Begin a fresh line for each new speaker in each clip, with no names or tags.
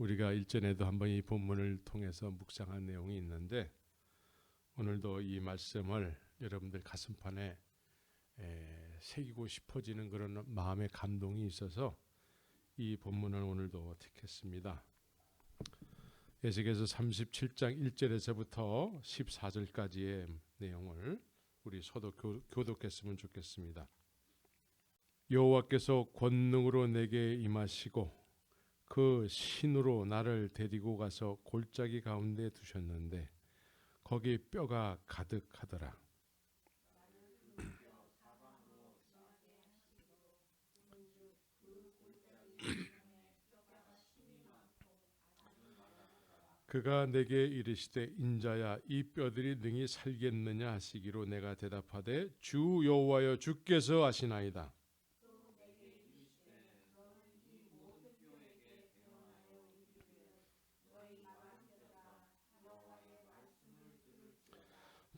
우리가 일전에도 한번 이 본문을 통해서 묵상한 내용이 있는데 오늘도 이 말씀을 여러분들 가슴판에 새기고 싶어지는 그런 마음의 감동이 있어서 이 본문을 오늘도 택했습니다. 에스겔서 37장 1절에서부터 14절까지의 내용을 우리 서도 교독했으면 좋겠습니다. 여호와께서 권능으로 내게 임하시고 그 신으로 나를 데리고 가서 골짜기 가운데 두셨는데 거기 뼈가 가득하더라. 그가 내게 이르시되 인자야 이 뼈들이 능히 살겠느냐 하시기로 내가 대답하되 주 여호와여 주께서 아시나이다.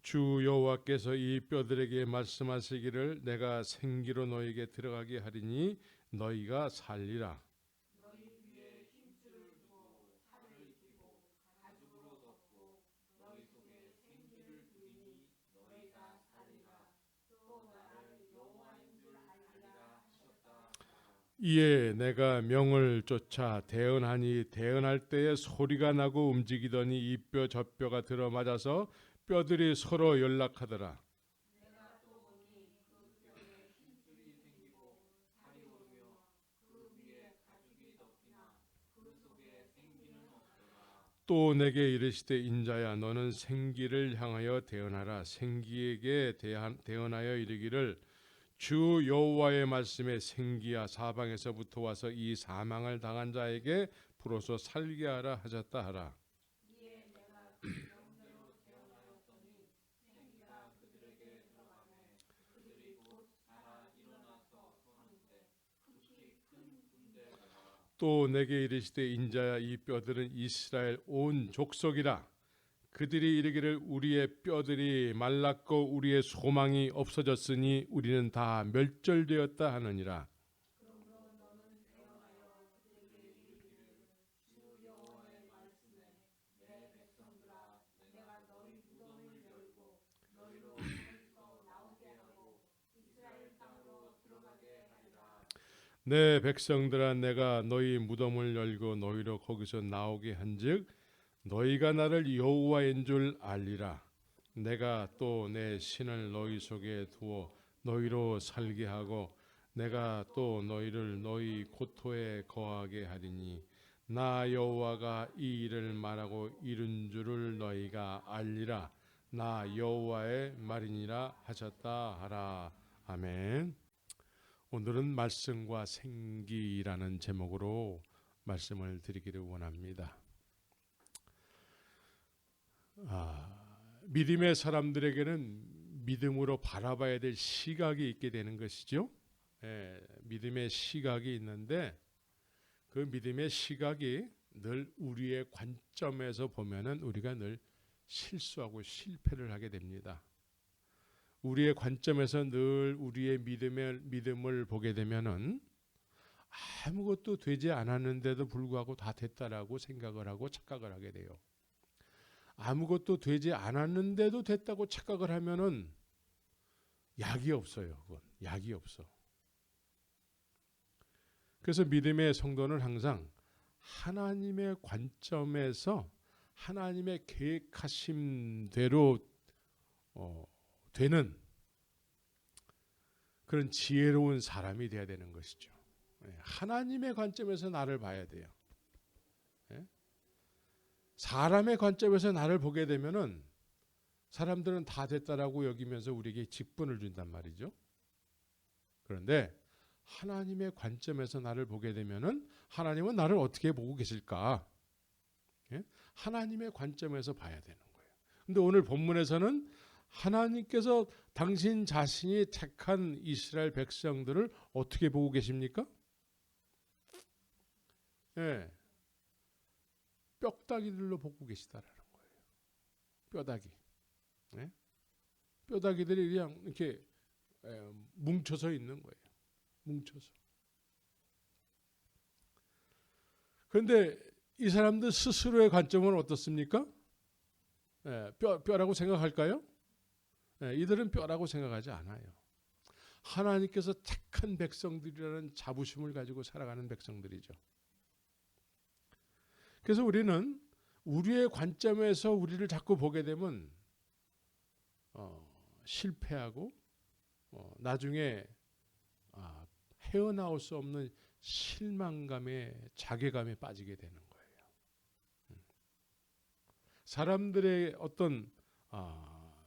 주 여호와께서 이 뼈들에게 말씀하시기를 내가 생기로 너에게 들어가게 하리니 너희가 살리라. 이에 내가 명을 쫓아 대언하니 대언할 때에 소리가 나고 움직이더니 이 뼈 저 뼈가 들어맞아서 뼈들이 서로 연락하더라. 또 내게 이르시되 인자야 너는 생기를 향하여 대언하라. 생기에게 대언하여 이르기를 주 여호와의 말씀에 생기야 사방에서부터 와서 이 사망을 당한 자에게 불어서 살게 하라 하셨다 하라. 또 내게 이르시되 인자야 이 뼈들은 이스라엘 온 족속이라. 그들이 이르기를 우리의 뼈들이 말랐고 우리의 소망이 없어졌으니 우리는 다 멸절되었다 하느니라. 내 백성들아 내가 너희 무덤을 열고 너희로 거기서 나오게 한즉 너희가 나를 여호와인 줄 알리라. 내가 또 내 신을 너희 속에 두어 너희로 살게 하고 내가 또 너희를 너희 고토에 거하게 하리니 나 여호와가 이 일을 말하고 이룬 줄을 너희가 알리라. 나 여호와의 말이니라 하셨다 하라. 아멘. 오늘은 말씀과 생기라는 제목으로 말씀을 드리기를 원합니다. 믿음의 사람들에게는 믿음으로 바라봐야 될 시각이 있게 되는 것이죠. 믿음의 시각이 있는데 그 믿음의 시각이 늘 우리의 관점에서 보면은 우리가 늘 실수하고 실패를 하게 됩니다. 우리의 관점에서 늘 우리의 믿음을 보게 되면은 아무것도 되지 않았는데도 불구하고 다 됐다라고 생각을 하고 착각을 하게 돼요. 아무것도 되지 않았는데도 됐다고 착각을 하면은 약이 없어요. 그건 약이 없어. 그래서 믿음의 성도는 항상 하나님의 관점에서 하나님의 계획하심대로 되는 그런 지혜로운 사람이 되어야 되는 것이죠. 하나님의 관점에서 나를 봐야 돼요. 사람의 관점에서 나를 보게 되면은 사람들은 다 됐다라고 여기면서 우리에게 직분을 준단 말이죠. 그런데 하나님의 관점에서 나를 보게 되면은 하나님은 나를 어떻게 보고 계실까? 하나님의 관점에서 봐야 되는 거예요. 근데 오늘 본문에서는 하나님께서 당신 자신이 택한 이스라엘 백성들을 어떻게 보고 계십니까? 뼈다귀들로 보고 계시다라는 거예요. 뼈다귀. 뼈다귀들이 그냥 이렇게 뭉쳐서 있는 거예요. 뭉쳐서. 그런데 이 사람들 스스로의 관점은 어떻습니까? 뼈라고 생각할까요? 이들은 뼈라고 생각하지 않아요. 하나님께서 택한 백성들이라는 자부심을 가지고 살아가는 백성들이죠. 그래서 우리는 우리의 관점에서 우리를 자꾸 보게 되면 실패하고 나중에 헤어나올 수 없는 실망감에 자괴감에 빠지게 되는 거예요. 사람들의 어떤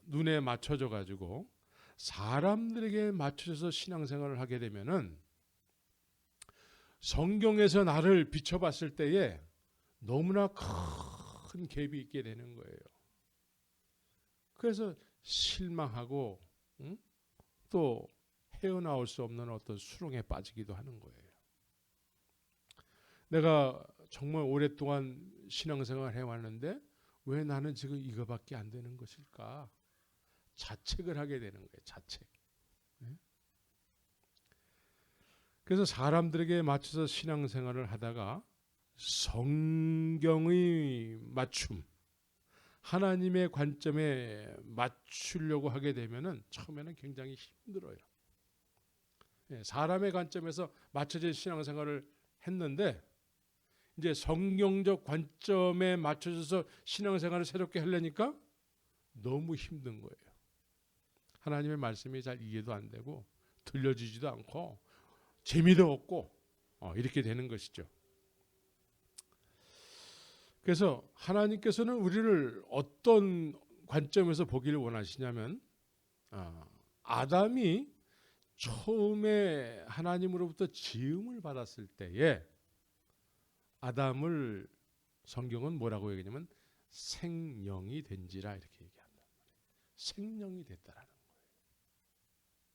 눈에 맞춰져 가지고 사람들에게 맞춰져서 신앙생활을 하게 되면은 성경에서 나를 비춰봤을 때에 너무나 큰 갭이 있게 되는 거예요. 그래서 실망하고 또 헤어나올 수 없는 어떤 수렁에 빠지기도 하는 거예요. 내가 정말 오랫동안 신앙생활을 해왔는데 왜 나는 지금 이거밖에 안 되는 것일까? 자책을 하게 되는 거예요. 자책. 그래서 사람들에게 맞춰서 신앙생활을 하다가 성경의 맞춤, 하나님의 관점에 맞추려고 하게 되면은 처음에는 굉장히 힘들어요. 사람의 관점에서 맞춰진 신앙생활을 했는데 이제 성경적 관점에 맞춰져서 신앙생활을 새롭게 하려니까 너무 힘든 거예요. 하나님의 말씀이 잘 이해도 안 되고 들려지지도 않고 재미도 없고 이렇게 되는 것이죠. 그래서 하나님께서는 우리를 어떤 관점에서 보기를 원하시냐면 아담이 처음에 하나님으로부터 지음을 받았을 때에 아담을 성경은 뭐라고 얘기하냐면 생령이 된지라 이렇게 얘기한단 말이에요. 생령이 됐다라는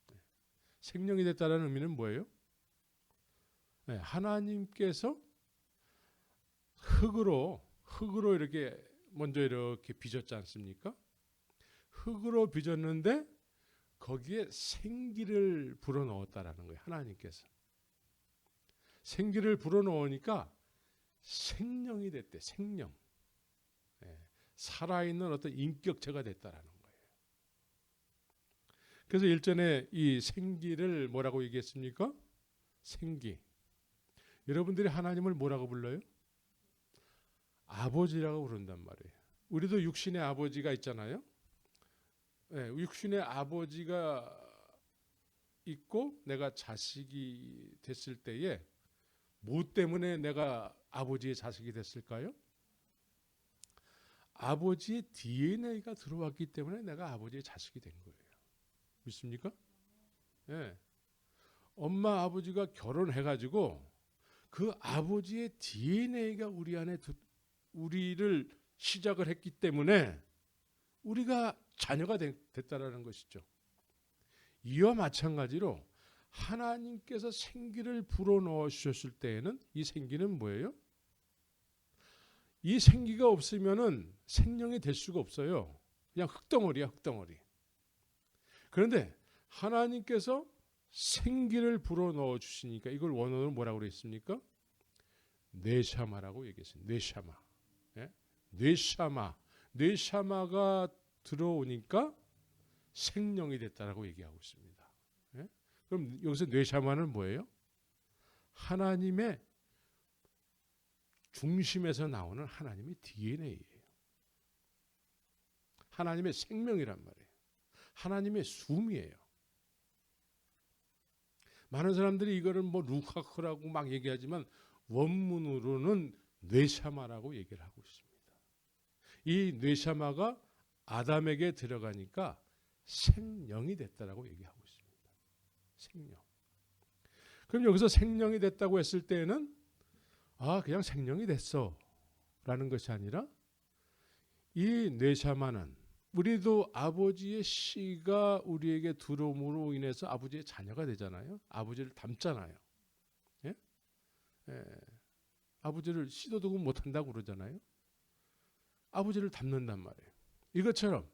거예요. 생령이 됐다라는 의미는 뭐예요? 하나님께서 흙으로 이렇게 먼저 이렇게 빚었지 않습니까? 흙으로 빚었는데 거기에 생기를 불어넣었다라는 거예요. 하나님께서 생기를 불어넣으니까 생령이 됐대. 생령. 살아있는 어떤 인격체가 됐다라는 거예요. 그래서 일전에 이 생기를 뭐라고 얘기했습니까? 생기. 여러분들이 하나님을 뭐라고 불러요? 아버지라고 부른단 말이에요. 우리도 육신의 아버지가 있잖아요. 육신의 아버지가 있고 내가 자식이 됐을 때에 뭐 때문에 내가 아버지의 자식이 됐을까요? 아버지의 DNA가 들어왔기 때문에 내가 아버지의 자식이 된 거예요. 믿습니까? 엄마 아버지가 결혼해가지고 그 아버지의 DNA가 우리 안에 우리를 시작을 했기 때문에 우리가 자녀가 됐다라는 것이죠. 이와 마찬가지로 하나님께서 생기를 불어넣어 주셨을 때에는 이 생기는 뭐예요? 이 생기가 없으면은 생명이 될 수가 없어요. 그냥 흙덩어리야, 흙덩어리. 그런데 하나님께서 생기를 불어넣어 주시니까 이걸 원어로 뭐라고 그랬습니까? 뇌샤마라고 얘기했어요. 뇌샤마. 뇌샤마가 들어오니까 생명이 됐다라고 얘기하고 있습니다. 그럼 여기서 뇌샤마는 뭐예요? 하나님의 중심에서 나오는 하나님의 DNA예요. 하나님의 생명이란 말이에요. 하나님의 숨이에요. 많은 사람들이 이거를 뭐 루카크라고 막 얘기하지만 원문으로는 뇌샤마라고 얘기를 하고 있습니다. 이 뇌샤마가 아담에게 들어가니까 생명이 됐다라고 얘기하고 있습니다. 생명. 그럼 여기서 생명이 됐다고 했을 때는 그냥 생명이 됐어 라는 것이 아니라 이 뇌샤마는 우리도 아버지의 씨가 우리에게 들어옴으로 인해서 아버지의 자녀가 되잖아요. 아버지를 닮잖아요. 아버지를 씨도 두고 못한다고 그러잖아요. 아버지를 닮는단 말이에요. 이것처럼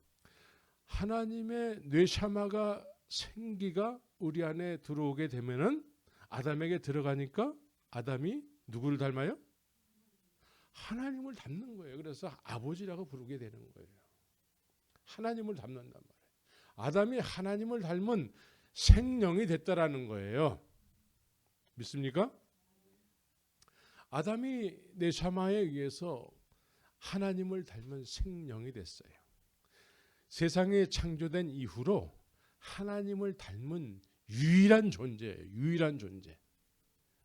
하나님의 뇌샤마가 생기가 우리 안에 들어오게 되면은 아담에게 들어가니까 아담이 누구를 닮아요? 하나님을 닮는 거예요. 그래서 아버지라고 부르게 되는 거예요. 하나님을 닮는단 말이에요. 아담이 하나님을 닮은 생명이 됐다라는 거예요. 믿습니까? 아담이 네샤마에 의해서 하나님을 닮은 생명이 됐어요. 세상에 창조된 이후로 하나님을 닮은 유일한 존재예요. 유일한 존재.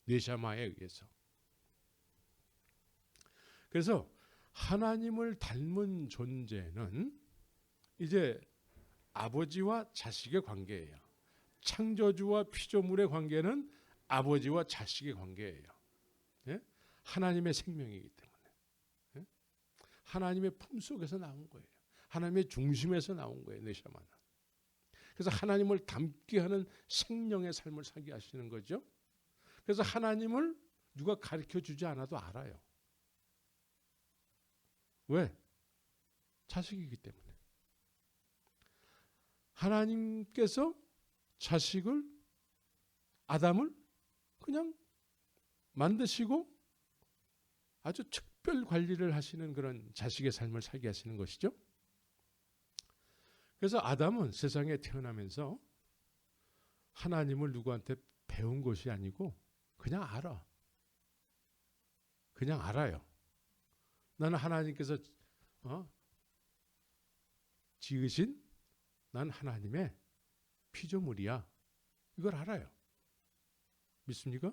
네샤마에 의해서. 그래서 하나님을 닮은 존재는 이제 아버지와 자식의 관계예요. 창조주와 피조물의 관계는 아버지와 자식의 관계예요. 예? 하나님의 생명이기 때문에. 예? 하나님의 품속에서 나온 거예요. 하나님의 중심에서 나온 거예요. 네샤마는. 그래서 하나님을 닮게 하는 생명의 삶을 살게 하시는 거죠. 그래서 하나님을 누가 가르쳐 주지 않아도 알아요. 왜? 자식이기 때문에. 하나님께서 자식을, 아담을 그냥 만드시고 아주 특별 관리를 하시는 그런 자식의 삶을 살게 하시는 것이죠. 그래서 아담은 세상에 태어나면서 하나님을 누구한테 배운 것이 아니고 그냥 알아. 그냥 알아요. 나는 하나님께서 지으신 난 하나님의 피조물이야. 이걸 알아요. 믿습니까?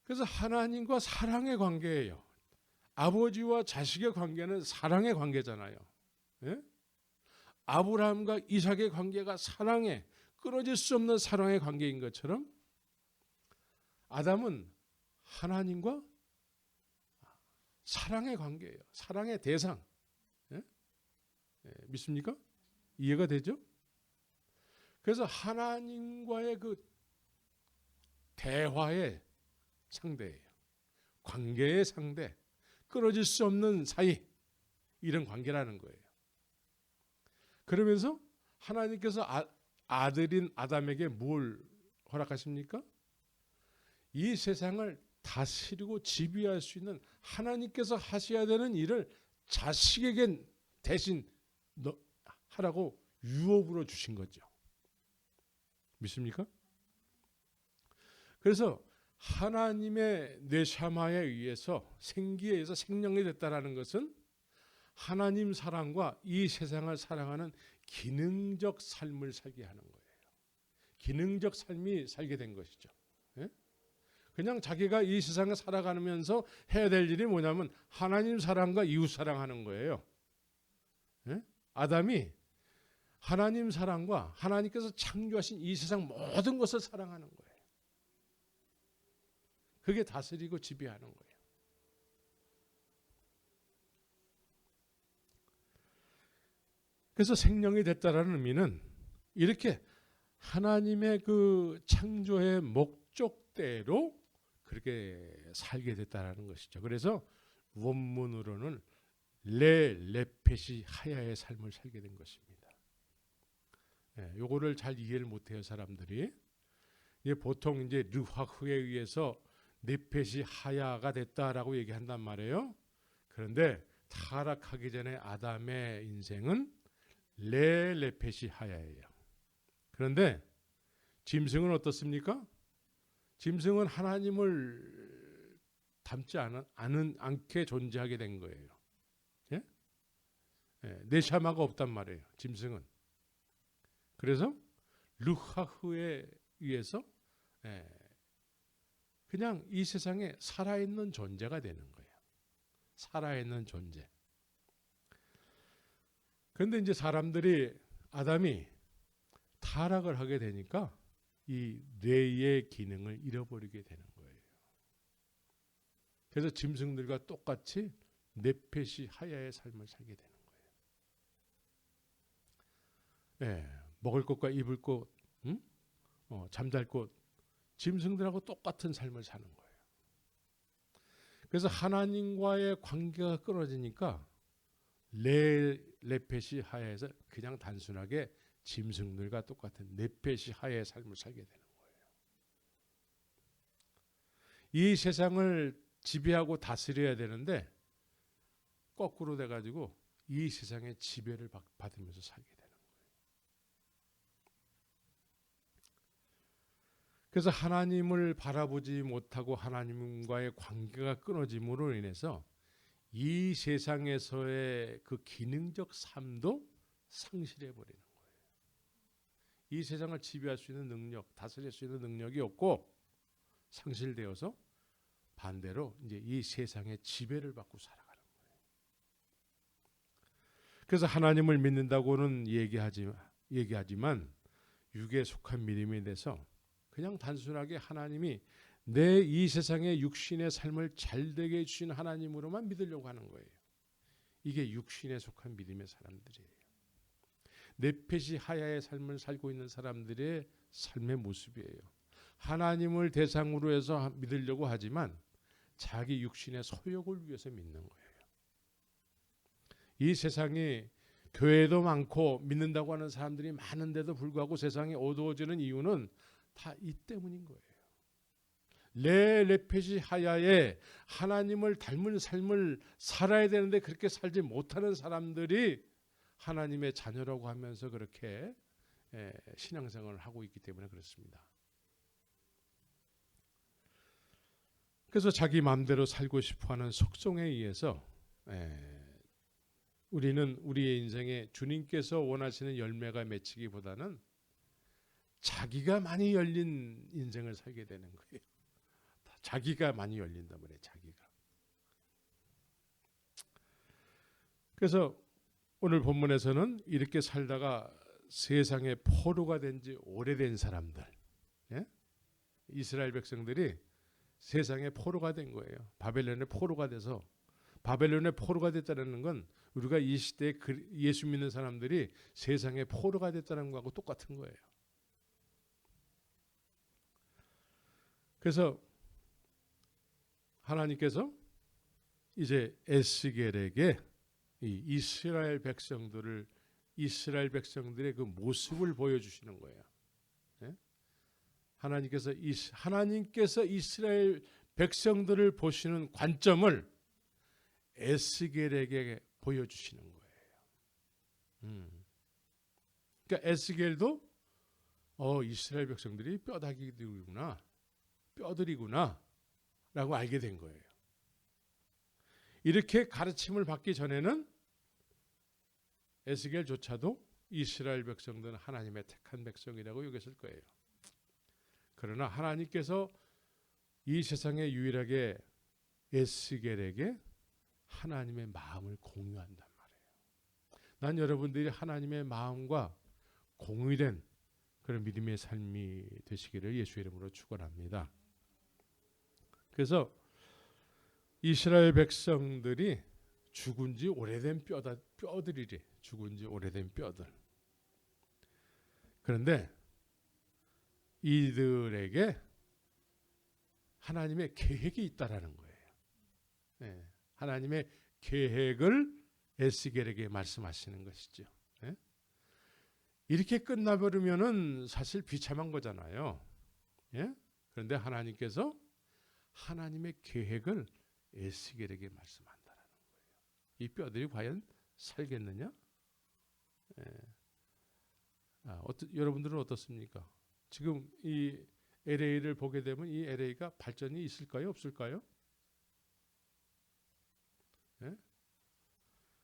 그래서 하나님과 사랑의 관계예요. 아버지와 자식의 관계는 사랑의 관계잖아요. 예? 아브라함과 이삭의 관계가 사랑의, 끊어질 수 없는 사랑의 관계인 것처럼 아담은 하나님과 사랑의 관계예요. 사랑의 대상. 예? 예, 믿습니까? 이해가 되죠? 그래서 하나님과의 그 대화의 상대예요. 관계의 상대, 끊어질 수 없는 사이, 이런 관계라는 거예요. 그러면서 하나님께서 아들인 아담에게 뭘 허락하십니까? 이 세상을 다스리고 지배할 수 있는 하나님께서 하셔야 되는 일을 자식에게 대신 하라고 유업으로 주신 거죠. 믿습니까? 그래서 하나님의 네샤마에 의해서 생기에 의해서 생명이 됐다라는 것은 하나님 사랑과 이 세상을 사랑하는 기능적 삶을 살게 하는 거예요. 기능적 삶이 살게 된 것이죠. 예? 그냥 자기가 이 세상을 살아가면서 해야 될 일이 뭐냐면 하나님 사랑과 이웃 사랑하는 거예요. 예? 아담이 하나님 사랑과 하나님께서 창조하신 이 세상 모든 것을 사랑하는 거예요. 그게 다스리고 지배하는 거예요. 그래서 생명이 됐다라는 의미는 이렇게 하나님의 그 창조의 목적대로 그렇게 살게 됐다라는 것이죠. 그래서 원문으로는 레페시 하야의 삶을 살게 된 것입니다. 예, 요거를 잘 이해를 못해요, 사람들이. 보통 이제 르화흐에 의해서 네페시 하야가 됐다라고 얘기한단 말이에요. 그런데 타락하기 전에 아담의 인생은 레페시 하야예요. 그런데 짐승은 어떻습니까? 짐승은 하나님을 닮지 않게 존재하게 된 거예요. 예? 예, 네샤마가 없단 말이에요. 짐승은. 그래서 르하흐에 의해서 그냥 이 세상에 살아있는 존재가 되는 거예요. 살아있는 존재. 그런데 이제 사람들이 아담이 타락을 하게 되니까 이 뇌의 기능을 잃어버리게 되는 거예요. 그래서 짐승들과 똑같이 네페시 하야의 삶을 살게 되는 거예요. 예, 먹을 것과 입을 것, 잠잘 곳, 짐승들하고 똑같은 삶을 사는 거예요. 그래서 하나님과의 관계가 끊어지니까 레페시 하야에서 그냥 단순하게 짐승들과 똑같은 네페시 하야의 삶을 살게 되는 거예요. 이 세상을 지배하고 다스려야 되는데 거꾸로 돼가지고 이 세상의 지배를 받으면서 살게 되는 거예요. 그래서 하나님을 바라보지 못하고 하나님과의 관계가 끊어짐으로 인해서 이 세상에서의 그 기능적 삶도 상실해 버리는 거예요. 이 세상을 지배할 수 있는 능력, 다스릴 수 있는 능력이 없고 상실되어서 반대로 이제 이 세상의 지배를 받고 살아가는 거예요. 그래서 하나님을 믿는다고는 얘기하지만 육에 속한 믿음에 대해서 그냥 단순하게 하나님이 내 이 세상의 육신의 삶을 잘되게 해주신 하나님으로만 믿으려고 하는 거예요. 이게 육신에 속한 믿음의 사람들이에요. 넷펫이 하야의 삶을 살고 있는 사람들의 삶의 모습이에요. 하나님을 대상으로 해서 믿으려고 하지만 자기 육신의 소욕을 위해서 믿는 거예요. 이 세상에 교회도 많고 믿는다고 하는 사람들이 많은데도 불구하고 세상이 어두워지는 이유는 다 이 때문인 거예요. 넷펫이 하야에 하나님을 닮은 삶을 살아야 되는데 그렇게 살지 못하는 사람들이 하나님의 자녀라고 하면서 그렇게 신앙생활을 하고 있기 때문에 그렇습니다. 그래서 자기 마음대로 살고 싶어하는 속성에 의해서 우리는 우리의 인생에 주님께서 원하시는 열매가 맺히기보다는 자기가 많이 열린 인생을 살게 되는 거예요. 자기가 많이 열린단 말이에요. 자기가. 그래서 오늘 본문에서는 이렇게 살다가 세상의 포로가 된 지 오래된 사람들, 이스라엘 백성들이 세상의 포로가 된 거예요. 바벨론의 포로가 돼서, 바벨론의 포로가 됐다는 건 우리가 이 시대에 예수 믿는 사람들이 세상의 포로가 됐다는 거하고 똑같은 거예요. 그래서 하나님께서 이제 에스겔에게 이 이스라엘 백성들의 그 모습을 보여주시는 거예요. 하나님께서 이스라엘 백성들을 보시는 관점을 에스겔에게 보여주시는 거예요. 그러니까 에스겔도 이스라엘 백성들이 뼈들이구나 라고 알게 된 거예요. 이렇게 가르침을 받기 전에는 에스겔조차도 이스라엘 백성들은 하나님의 택한 백성이라고 여겼을 거예요. 그러나 하나님께서 이 세상에 유일하게 에스겔에게 하나님의 마음을 공유한단 말이에요. 난 여러분들이 하나님의 마음과 공유된 그런 믿음의 삶이 되시기를 예수의 이름으로 축원합니다. 그래서 이스라엘 백성들이 죽은 지 오래된 뼈들이래. 죽은 지 오래된 뼈들. 그런데 이들에게 하나님의 계획이 있다라는 거예요. 하나님의 계획을 에스겔에게 말씀하시는 것이죠. 이렇게 끝나버리면은 사실 비참한 거잖아요. 그런데 하나님께서 하나님의 계획을 에스겔에게 말씀한다라는 거예요. 이 뼈들이 과연 살겠느냐? 여러분들은 어떻습니까? 지금 이 LA를 보게 되면 이 LA가 발전이 있을까요? 없을까요?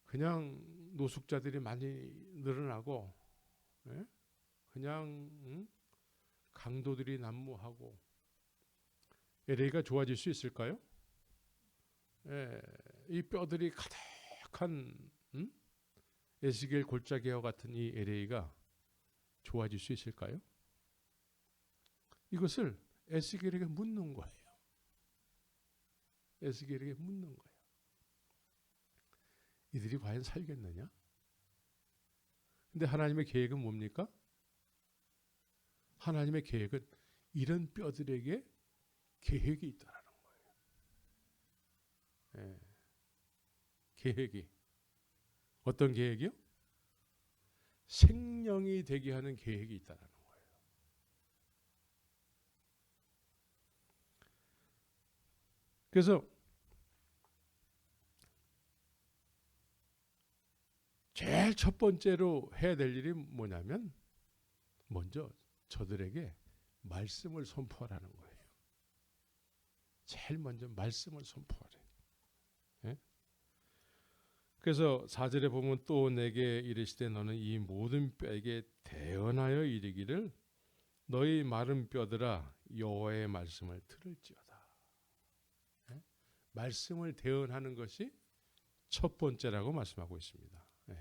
그냥 노숙자들이 많이 늘어나고 그냥 강도들이 난무하고 LA가 좋아질 수 있을까요? 이 뼈들이 가득한 에스겔 골짜기와 같은 이 LA가 좋아질 수 있을까요? 이것을 에스겔에게 묻는 거예요. 에스겔에게 묻는 거예요. 이들이 과연 살겠느냐? 근데 하나님의 계획은 뭡니까? 하나님의 계획은 이런 뼈들에게 계획이 있다라는 거예요. 계획이. 어떤 계획이요? 생명이 되게 하는 계획이 있다라는 거예요. 그래서 제일 첫 번째로 해야 될 일이 뭐냐면 먼저 저들에게 말씀을 선포하라는 거예요. 제일 먼저 말씀을 선포하래. 예? 그래서 4절에 보면 또 내게 이르시되 너는 이 모든 뼈에게 대언하여 이르기를 너희 마른 뼈들아 여호와의 말씀을 들을지어다. 예? 말씀을 대언하는 것이 첫 번째라고 말씀하고 있습니다. 예.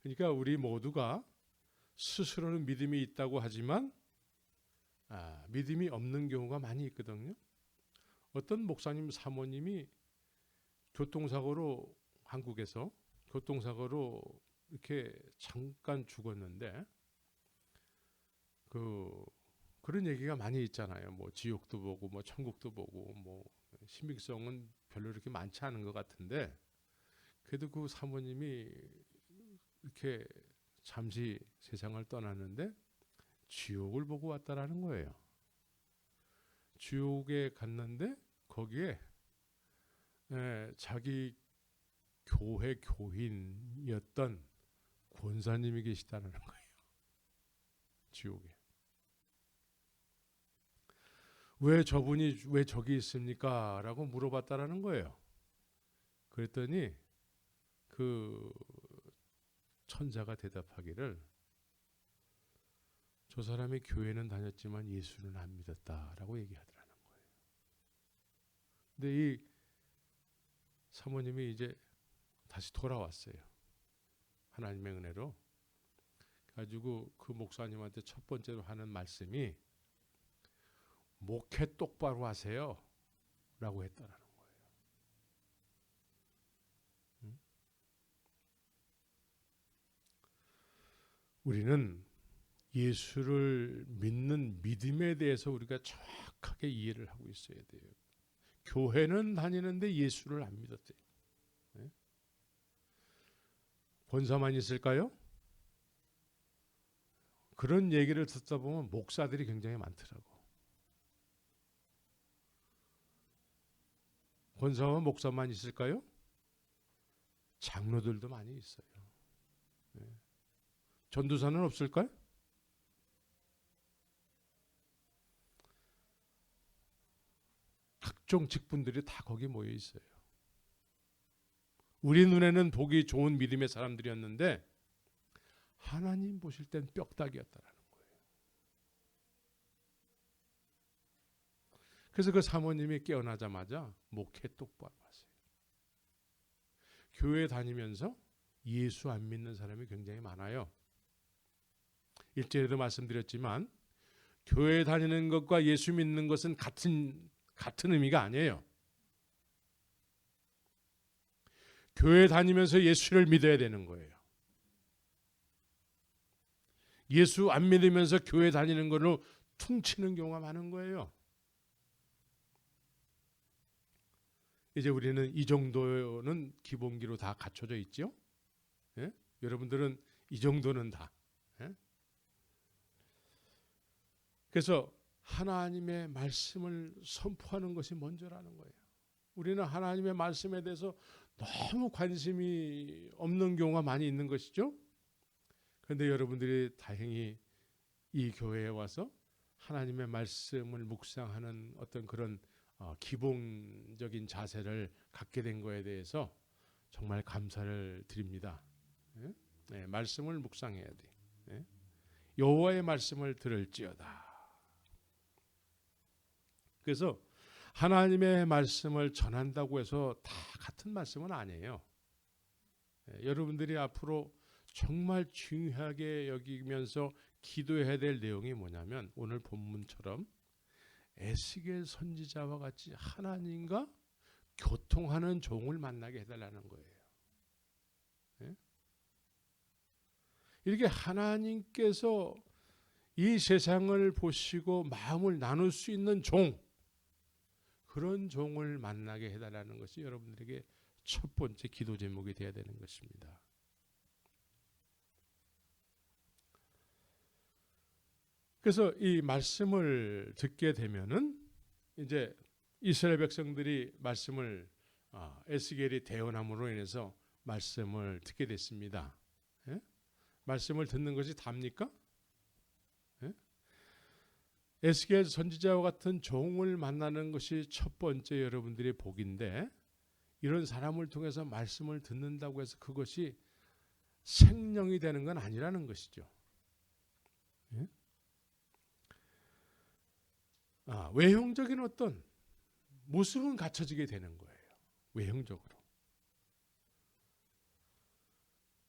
그러니까 우리 모두가 스스로는 믿음이 있다고 하지만 믿음이 없는 경우가 많이 있거든요. 어떤 목사님 사모님이 교통사고로 한국에서 교통사고로 이렇게 잠깐 죽었는데 그런 얘기가 많이 있잖아요. 뭐 지옥도 보고 뭐 천국도 보고 뭐 신빙성은 별로 이렇게 많지 않은 것 같은데 그래도 그 사모님이 이렇게 잠시 세상을 떠났는데 지옥을 보고 왔다라는 거예요. 지옥에 갔는데 거기에 자기 교회 교인이었던 권사님이 계시다는 거예요. 지옥에. 왜 저분이 왜 저기 있습니까? 라고 물어봤다라는 거예요. 그랬더니 그 천사가 대답하기를 저 사람이 교회는 다녔지만 예수는 안 믿었다라고 얘기하더라는 거예요. 근데 이 사모님이 이제 다시 돌아왔어요. 하나님의 은혜로. 가지고 그 목사님한테 첫 번째로 하는 말씀이 목회 똑바로 하세요 라고 했다라는 거예요. 우리는 예수를 믿는 믿음에 대해서 우리가 정확하게 이해를 하고 있어야 돼요. 교회는 다니는데 예수를 안 믿었대요. 네? 권사만 있을까요? 그런 얘기를 듣다 보면 목사들이 굉장히 많더라고. 권사와 목사만 있을까요? 장로들도 많이 있어요. 네. 전도사는 없을까요? 각종 직분들이 다 거기 모여 있어요. 우리 눈에는 보기 좋은 믿음의 사람들이었는데 하나님 보실 땐 뼈다귀였다라는 거예요. 그래서 그 사모님이 깨어나자마자 목회 똑바로 하세요. 교회 다니면서 예수 안 믿는 사람이 굉장히 많아요. 일전에도 말씀드렸지만 교회 다니는 것과 예수 믿는 것은 같은 의미가 아니에요. 교회 다니면서 예수를 믿어야 되는 거예요. 예수 안 믿으면서 교회 다니는 걸로 퉁치는 경우가 많은 거예요. 이제 우리는 이 정도는 기본기로 다 갖춰져 있죠. 예? 여러분들은 이 정도는 다. 예? 그래서 하나님의 말씀을 선포하는 것이 먼저라는 거예요. 우리는 하나님의 말씀에 대해서 너무 관심이 없는 경우가 많이 있는 것이죠. 그런데 여러분들이 다행히 이 교회에 와서 하나님의 말씀을 묵상하는 어떤 그런 기본적인 자세를 갖게 된 거에 대해서 정말 감사를 드립니다. 예? 네, 말씀을 묵상해야 돼. 예? 여호와의 말씀을 들을지어다. 그래서 하나님의 말씀을 전한다고 해서 다 같은 말씀은 아니에요. 여러분들이 앞으로 정말 중요하게 여기면서 기도해야 될 내용이 뭐냐면 오늘 본문처럼 에스겔 선지자와 같이 하나님과 교통하는 종을 만나게 해달라는 거예요. 이렇게 하나님께서 이 세상을 보시고 마음을 나눌 수 있는 종, 그런 종을 만나게 해달라는 것이 여러분들에게 첫 번째 기도 제목이 되어야 되는 것입니다. 그래서 이 말씀을 듣게 되면은 이제 이스라엘 백성들이 말씀을 에스겔이 대언함으로 인해서 말씀을 듣게 됐습니다. 말씀을 듣는 것이 답니까? 예? 에스겔 선지자와 같은 종을 만나는 것이 첫 번째 여러분들의 복인데, 이런 사람을 통해서 말씀을 듣는다고 해서 그것이 생명이 되는 건 아니라는 것이죠. 예? 외형적인 어떤 모습은 갖춰지게 되는 거예요. 외형적으로.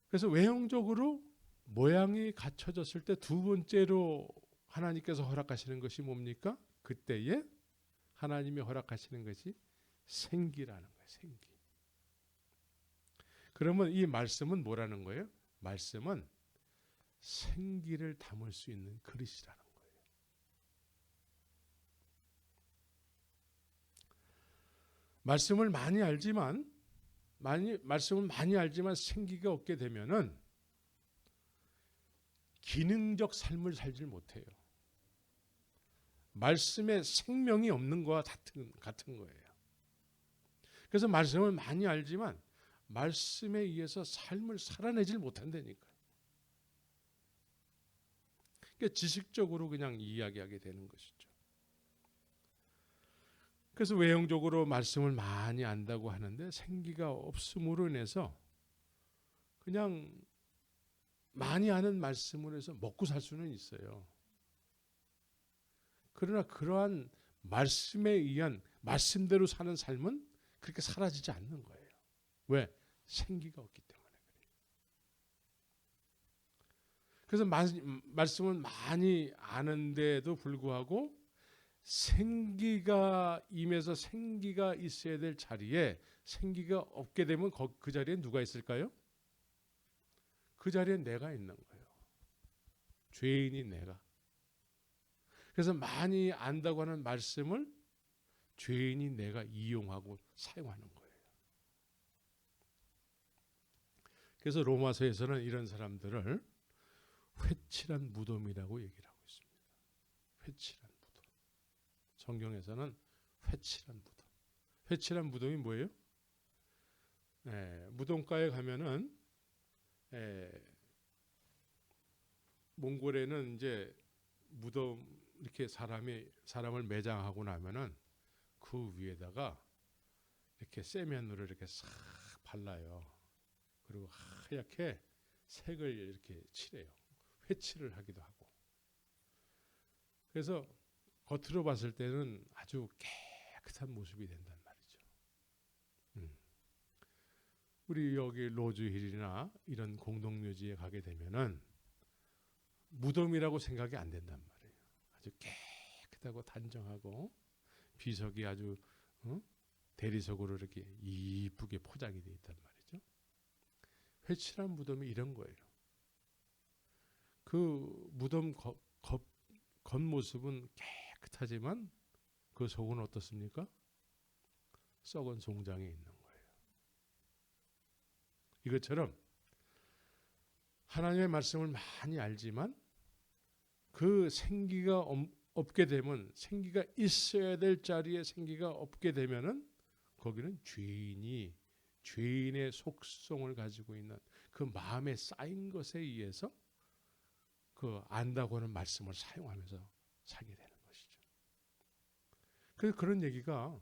그래서 외형적으로 모양이 갖춰졌을 때 두 번째로 하나님께서 허락하시는 것이 뭡니까? 그때에 하나님이 허락하시는 것이 생기라는 거예요. 생기. 그러면 이 말씀은 뭐라는 거예요? 말씀은 생기를 담을 수 있는 그릇이라는 거예요. 말씀을 많이 알지만 생기가 없게 되면은 기능적 삶을 살지 못해요. 말씀에 생명이 없는 거와 같은 거예요. 그래서 말씀을 많이 알지만 말씀에 의해서 삶을 살아내질 못한다니까요. 그러니까 지식적으로 그냥 이야기하게 되는 것이죠. 그래서 외형적으로 말씀을 많이 안다고 하는데 생기가 없음으로 인해서 그냥 많이 아는 말씀으로 해서 먹고 살 수는 있어요. 그러나 그러한 말씀에 의한 말씀대로 사는 삶은 그렇게 사라지지 않는 거예요. 왜? 생기가 없기 때문에 그래요. 그래서 말씀을 많이 아는데도 불구하고 생기가 임해서 생기가 있어야 될 자리에 생기가 없게 되면 그 자리에 누가 있을까요? 그 자리에 내가 있는 거예요. 죄인이 내가. 그래서 많이 안다고 하는 말씀을 죄인이 내가 이용하고 사용하는 거예요. 그래서 로마서에서는 이런 사람들을 회칠한 무덤이라고 얘기를 하고 있습니다. 회칠한 무덤. 성경에서는 회칠한 무덤. 회칠한 무덤이 뭐예요? 무덤가에 가면은 몽골에는 이제 무덤 이렇게 사람을 매장하고 나면은 그 위에다가 이렇게 세면으로 이렇게 싹 발라요. 그리고 하얗게 색을 이렇게 칠해요. 회칠을 하기도 하고. 그래서 겉으로 봤을 때는 아주 깨끗한 모습이 된단 말이죠. 우리 여기 로즈힐이나 이런 공동묘지에 가게 되면은 무덤이라고 생각이 안 된단 말이에요. 아주 깨끗하고 단정하고 비석이 아주 대리석으로 이렇게 이쁘게 포장이 되어 있단 말이죠. 회칠한 무덤이 이런 거예요. 그 무덤 겉모습은 깨끗하지만 그 속은 어떻습니까? 썩은 송장에 있는 거예요. 이것처럼 하나님의 말씀을 많이 알지만 그 생기가 없게 되면, 생기가 있어야 될 자리에 생기가 없게 되면은 거기는 죄인의 속성을 가지고 있는 그 마음에 쌓인 것에 의해서 그 안다고 하는 말씀을 사용하면서 살게 되는 것이죠. 그래서 그런 얘기가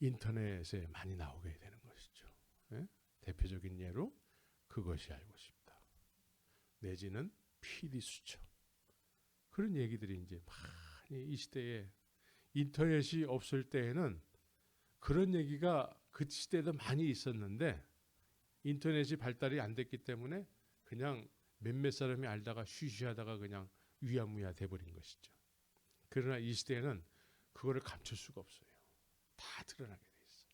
인터넷에 많이 나오게 되는 것이죠. 예? 대표적인 예로 그것이 알고 싶다. 내지는 PD수첩. 그런 얘기들이 이제 많이 이 시대에, 인터넷이 없을 때에는 그런 얘기가 그 시대에도 많이 있었는데 인터넷이 발달이 안 됐기 때문에 그냥 몇몇 사람이 알다가 쉬쉬하다가 그냥 위야무야 돼버린 것이죠. 그러나 이 시대에는 그거를 감출 수가 없어요. 다 드러나게 돼 있어요.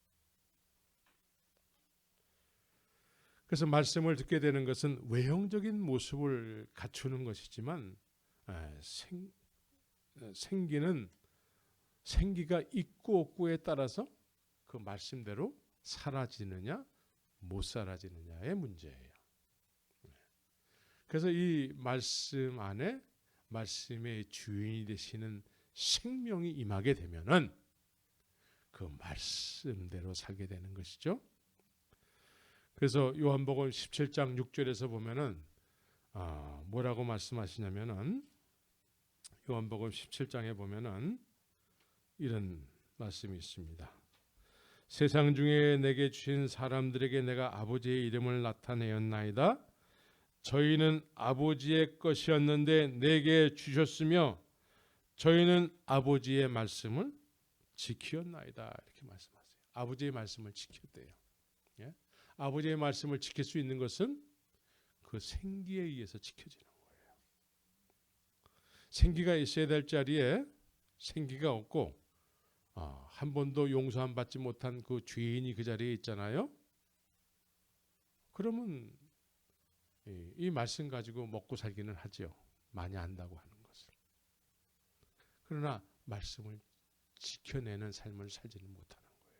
그래서 말씀을 듣게 되는 것은 외형적인 모습을 갖추는 것이지만 생기가 있고 없고에 따라서 그 말씀대로 사라지느냐 못 사라지느냐의 문제예요. 그래서 이 말씀 안에 말씀의 주인이 되시는 생명이 임하게 되면은 그 말씀대로 살게 되는 것이죠. 그래서 요한복음 17장 6절에서 보면은 뭐라고 말씀하시냐면은 요한복음 17장에 보면은 이런 말씀이 있습니다. 세상 중에 내게 주신 사람들에게 내가 아버지의 이름을 나타내었나이다. 저희는 아버지의 것이었는데 내게 주셨으며 저희는 아버지의 말씀을 지키었나이다. 이렇게 말씀하세요. 아버지의 말씀을 지켰대요. 예? 아버지의 말씀을 지킬 수 있는 것은 그 생기에 의해서 지켜지는 거예요. 생기가 있어야 될 자리에 생기가 없고 한 번도 용서 받지 못한 그 죄인이 그 자리에 있잖아요. 그러면 이 말씀 가지고 먹고 살기는 하죠. 많이 안다고 하는 것을. 그러나 말씀을 지켜내는 삶을 살지는 못하는 거예요.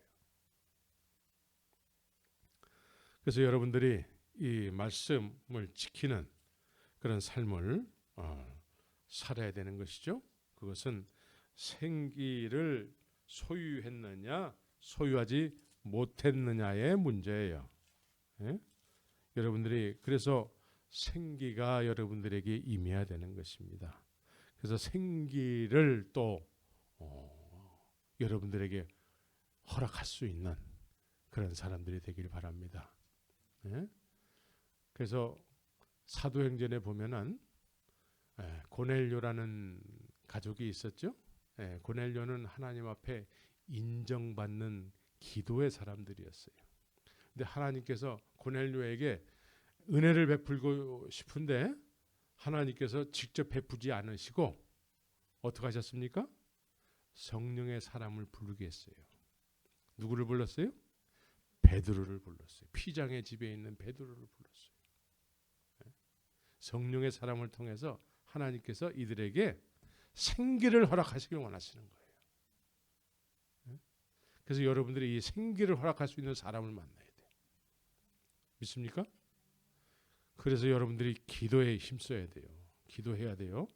그래서 여러분들이 이 말씀을 지키는 그런 삶을 살아야 되는 것이죠. 그것은 생기를 소유했느냐 소유하지 못했느냐의 문제예요. 예? 여러분들이 그래서 생기가 여러분들에게 임해야 되는 것입니다. 그래서 생기를 또 여러분들에게 허락할 수 있는 그런 사람들이 되길 바랍니다. 예? 그래서 사도행전에 보면은 고넬료라는 가족이 있었죠. 고넬료는 하나님 앞에 인정받는 기도의 사람들이었어요. 근데 하나님께서 고넬료에게 은혜를 베풀고 싶은데 하나님께서 직접 베푸지 않으시고 어떻게 하셨습니까? 성령의 사람을 부르게 했어요. 누구를 불렀어요? 베드로를 불렀어요. 피장의 집에 있는 베드로를 불렀어요. 성령의 사람을 통해서 하나님께서 이들에게 생기를 허락하시길 원하시는 거예요. 그래서 여러분들이 이 생기를 허락할 수 있는 사람을 만나야 돼요. 믿습니까? 그래서 여러분들이 기도에 힘써야 돼요. 기도해야 돼요.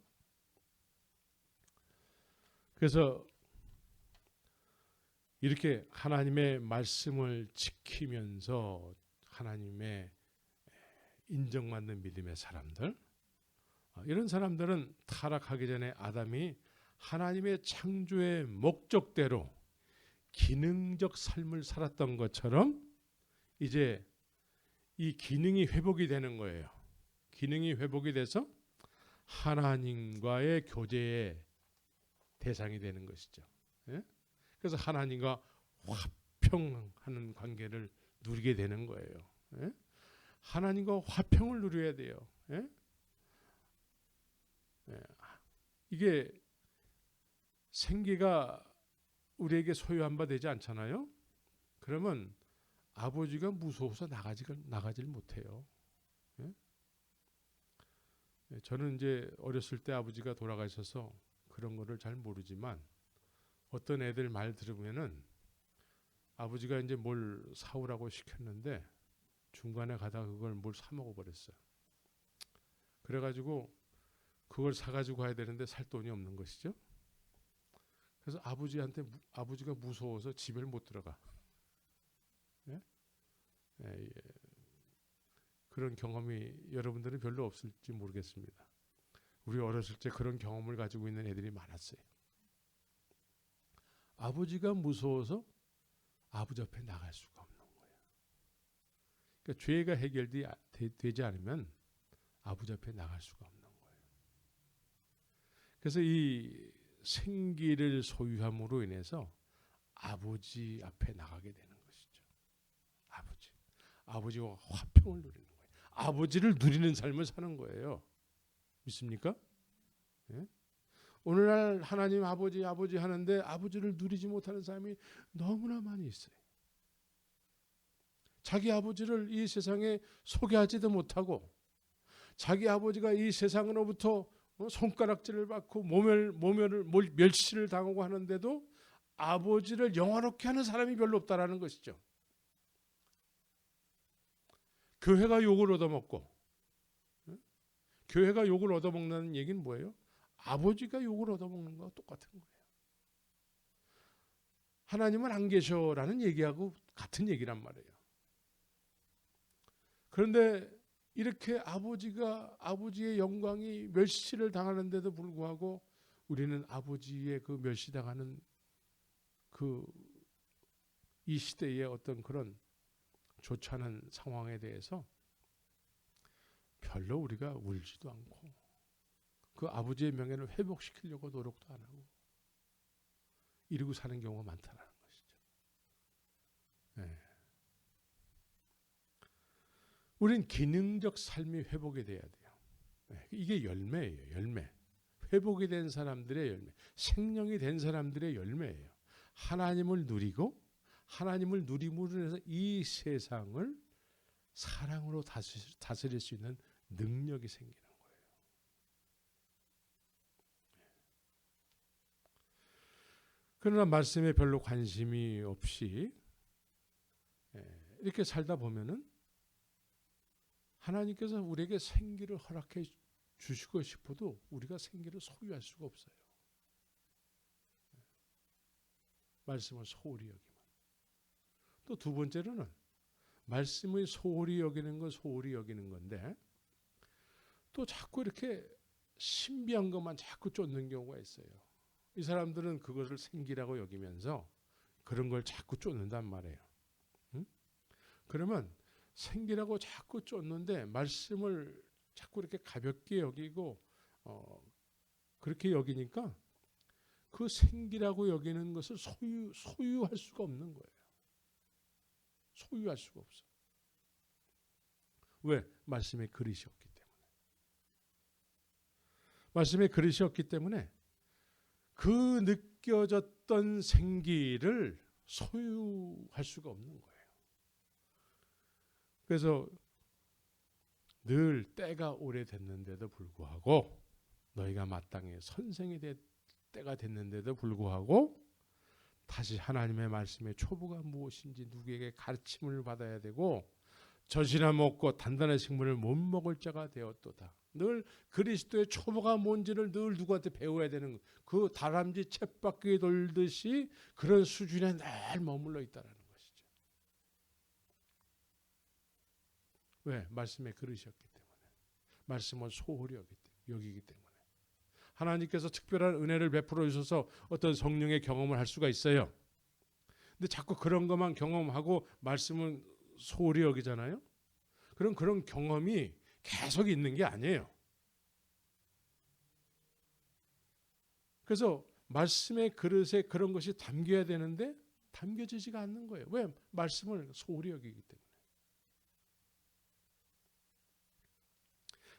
그래서 이렇게 하나님의 말씀을 지키면서 하나님의 인정받는 믿음의 사람들, 이런 사람들은 타락하기 전에 아담이 하나님의 창조의 목적대로 기능적 삶을 살았던 것처럼 이제 이 기능이 회복이 되는 거예요. 기능이 회복이 돼서 하나님과의 교제의 대상이 되는 것이죠. 예? 그래서 하나님과 화평하는 관계를 누리게 되는 거예요. 예? 하나님과 화평을 누려야 돼요. 예? 예. 이게 생기가 우리에게 소유한 바 되지 않잖아요. 그러면 아버지가 무서워서 나가질 못해요. 예? 저는 이제 어렸을 때 아버지가 돌아가셔서 그런 거를 잘 모르지만 어떤 애들 말 들으면은 아버지가 이제 뭘 사오라고 시켰는데 중간에 가다가 그걸 뭘 사 먹어버렸어요. 그래가지고 그걸 사가지고 가야 되는데 살 돈이 없는 것이죠. 그래서 아버지가 무서워서 집에 못 들어가. 예? 예. 그런 경험이 여러분들은 별로 없을지 모르겠습니다. 우리 어렸을 때 그런 경험을 가지고 있는 애들이 많았어요. 아버지가 무서워서 아버지 앞에 나갈 수가 없는 거예요. 그러니까 죄가 해결되지 않으면 아버지 앞에 나갈 수가 없는 거예요. 그래서 이 생기를 소유함으로 인해서 아버지 앞에 나가게 되는 것이죠. 아버지와 화평을 누리는 거예요. 아버지를 누리는 삶을 사는 거예요. 믿습니까? 예? 오늘날 하나님 아버지 하는데 아버지를 누리지 못하는 사람이 너무나 많이 있어요. 자기 아버지를 이 세상에 소개하지도 못하고 자기 아버지가 이 세상으로부터 손가락질을 받고 멸시를 당하고 하는데도 아버지를 영화롭게 하는 사람이 별로 없다라는 것이죠. 교회가 욕을 얻어먹고 교회가 욕을 얻어먹는 얘기는 뭐예요? 아버지가 욕을 얻어먹는 거와 똑같은 거예요. 하나님은 안 계셔라는 얘기하고 같은 얘기란 말이에요. 그런데 이렇게 아버지의 영광이 멸시를 당하는데도 불구하고 우리는 아버지의 그 멸시당하는 이 시대의 어떤 그런 좋지 않은 상황에 대해서 별로 우리가 울지도 않고 그 아버지의 명예를 회복시키려고 노력도 안 하고 이러고 사는 경우가 많다는 것이죠. 네. 우린 기능적 삶이 회복이 돼야 돼요. 네. 이게 열매예요. 열매. 회복이 된 사람들의 열매. 생명이 된 사람들의 열매예요. 하나님을 누리고 하나님을 누림으로 해서 이 세상을 사랑으로 다스릴 수 있는 능력이 생기는 거예요. 그러나 말씀에 별로 관심이 없이 이렇게 살다 보면은 하나님께서 우리에게 생기를 허락해 주시고 싶어도 우리가 생기를 소유할 수가 없어요. 말씀을 소홀히 여기면. 또 두 번째로는 말씀을 소홀히 여기는 건 소홀히 여기는 건데 또 자꾸 이렇게 신비한 것만 자꾸 쫓는 경우가 있어요. 이 사람들은 그것을 생기라고 여기면서 그런 걸 자꾸 쫓는단 말이에요. 응? 그러면 생기라고 자꾸 쫓는데 말씀을 자꾸 이렇게 가볍게 여기고 그렇게 여기니까 그 생기라고 여기는 것을 소유할 수가 없는 거예요. 소유할 수가 없어. 왜? 말씀의 그릇이 없기 때문에. 말씀의 그릇이 없기 때문에 그 느껴졌던 생기를 소유할 수가 없는 거예요. 그래서 늘 때가 오래됐는데도 불구하고 너희가 마땅히 선생이 될 때가 됐는데도 불구하고 다시 하나님의 말씀의 초보가 무엇인지 누구에게 가르침을 받아야 되고 젖이나 먹고 단단한 식물을 못 먹을 자가 되었도다. 늘 그리스도의 초보가 뭔지를 늘 누구한테 배워야 되는 그 다람쥐 쳇바퀴 돌듯이 그런 수준에 늘 머물러 있다는 것이죠. 왜? 말씀의 그릇이었기 때문에. 말씀을 소홀히 여기기 때문에. 하나님께서 특별한 은혜를 베풀어 주셔서 어떤 성령의 경험을 할 수가 있어요. 근데 자꾸 그런 것만 경험하고 말씀은 소홀히 여기잖아요. 그럼 그런 경험이 계속 있는 게 아니에요. 그래서 말씀의 그릇에 그런 것이 담겨야 되는데 담겨지지가 않는 거예요. 왜? 말씀을 소홀히 여기기 때문에.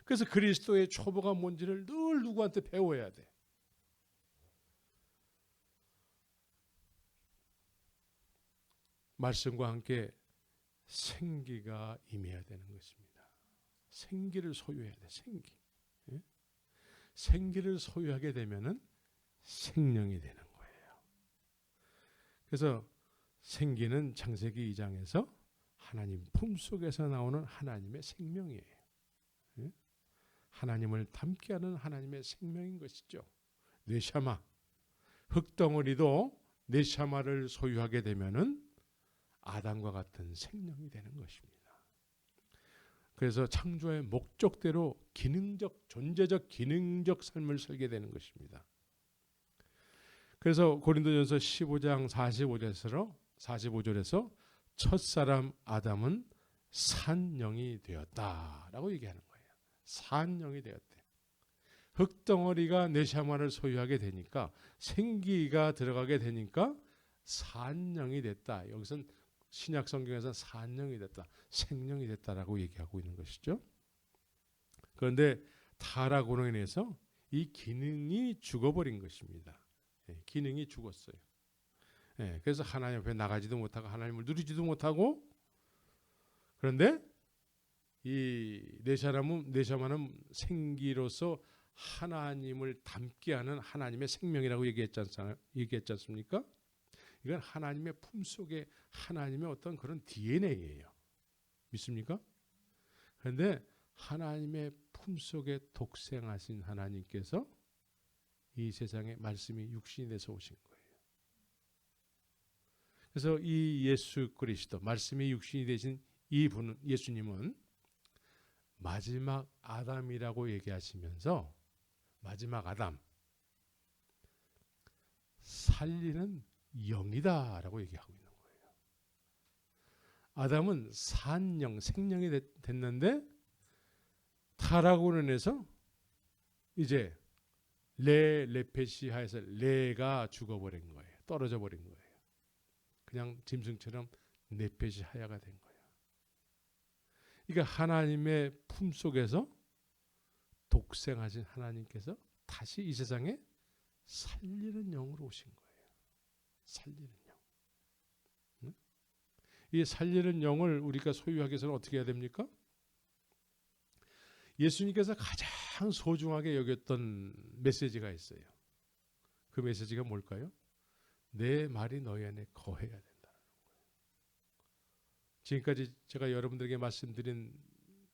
그래서 그리스도의 초보가 뭔지를 늘 누구한테 배워야 돼. 말씀과 함께 생기가 임해야 되는 것입니다. 생기를 소유해야 돼. 생기. 예? 생기를 소유하게 되면은 생명이 되는 거예요. 그래서 생기는 창세기 2장에서 하나님 품속에서 나오는 하나님의 생명이에요. 예? 하나님을 닮게 하는 하나님의 생명인 것이죠. 뇌샤마. 흙덩어리도 뇌샤마를 소유하게 되면은 아담과 같은 생명이 되는 것입니다. 그래서 창조의 목적대로 존재적 기능적 삶을 살게 되는 것입니다. 그래서 고린도전서 15장 45절에서 첫사람 아담은 산영이 되었다라고 얘기하는 거예요. 산영이 되었대. 흙덩어리가 뇌샤마를 소유하게 되니까 생기가 들어가게 되니까 산영이 됐다. 여기서는 신약 성경에서는 산영이 됐다. 생명이 됐다라고 얘기하고 있는 것이죠. 그런데 타락으로 인해서 이 기능이 죽어버린 것입니다. 기능이 죽었어요. 그래서 하나님 앞에 나가지도 못하고 하나님을 누리지도 못하고 그런데 이 뇌샤마는 생기로서 하나님을 닮게 하는 하나님의 생명이라고 얘기했지 않습니까? 이건 하나님의 품속에 하나님의 어떤 그런 DNA예요. 믿습니까? 그런데 하나님의 품속에 독생하신 하나님께서 이 세상에 말씀이 육신이 돼서 오신 거예요. 그래서 이 예수 그리스도 말씀이 육신이 되신 이 분은 예수님은 마지막 아담이라고 얘기하시면서 마지막 아담, 살리는 영이다라고 얘기하고 있는 거예요. 아담은 산영, 생명이 됐는데 타락으로 인해서 이제 레페시하에서 레가 죽어버린 거예요. 떨어져 버린 거예요. 그냥 짐승처럼 네페시하야가 된 거예요. 그러니까 하나님의 품속에서 독생하신 하나님께서 다시 이 세상에 살리는 영으로 오신 거예요. 살리는 영. 응? 이 살리는 영을 우리가 소유하기 위해서는 어떻게 해야 됩니까? 예수님께서 가장 소중하게 여겼던 메시지가 있어요. 그 메시지가 뭘까요? 내 말이 너희 안에 거해야 된다는 거예요. 지금까지 제가 여러분들에게 말씀드린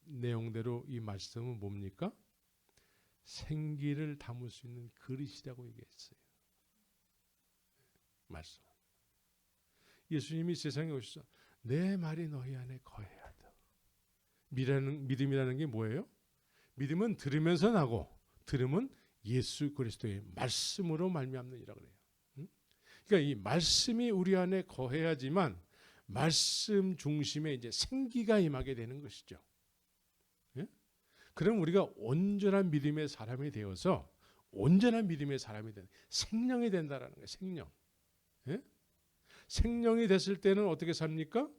내용대로 이 말씀은 뭡니까? 생기를 담을 수 있는 그릇이라고 얘기했어요. 말씀. 예수님이 세상에 오셔서 내 말이 너희 안에 거해야 돼. 믿음이라는 게 뭐예요? 믿음은 들으면서 나고 들음은 예수 그리스도의 말씀으로 말미암느니라 그래요. 그러니까 이 말씀이 우리 안에 거해야지만 말씀 중심에 이제 생기가 임하게 되는 것이죠. 예? 그럼 우리가 온전한 믿음의 사람이 되어서 온전한 믿음의 사람이 되는 생명이 된다라는 거예요. 생명. 예? 생명이 됐을 때는 어떻게 삽니까?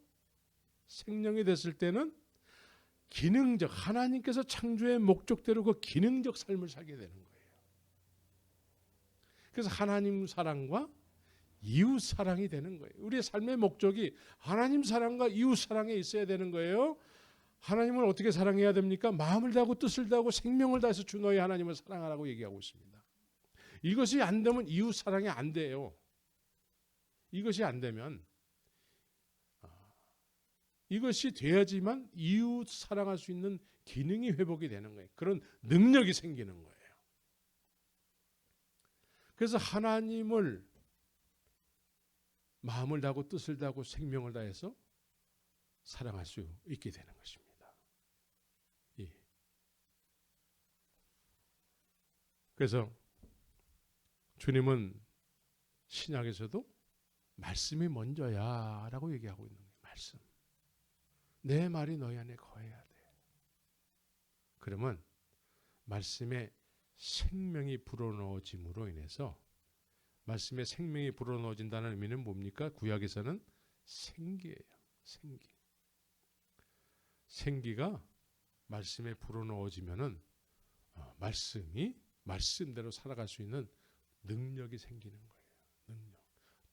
생명이 됐을 때는 기능적 하나님께서 창조의 목적대로 그 기능적 삶을 살게 되는 거예요. 그래서 하나님 사랑과 이웃 사랑이 되는 거예요. 우리의 삶의 목적이 하나님 사랑과 이웃 사랑에 있어야 되는 거예요. 하나님을 어떻게 사랑해야 됩니까? 마음을 다하고 뜻을 다하고 생명을 다해서 주 너희 하나님을 사랑하라고 얘기하고 있습니다. 이것이 안 되면 이웃 사랑이 안 돼요. 이것이 안 되면 이것이 돼야지만 이웃 사랑할 수 있는 기능이 회복이 되는 거예요. 그런 능력이 생기는 거예요. 그래서 하나님을 마음을 다하고 뜻을 다하고 생명을 다해서 사랑할 수 있게 되는 것입니다. 예. 그래서 주님은 신약에서도 말씀이 먼저야 라고 얘기하고 있는 거예요. 말씀. 내 말이 너희 안에 거해야 돼. 그러면 말씀에 생명이 불어넣어짐으로 인해서 말씀에 생명이 불어넣어진다는 의미는 뭡니까? 구약에서는 생기예요. 생기. 생기가 말씀에 불어넣어지면은 말씀이 말씀대로 살아갈 수 있는 능력이 생기는 거예요. 능력.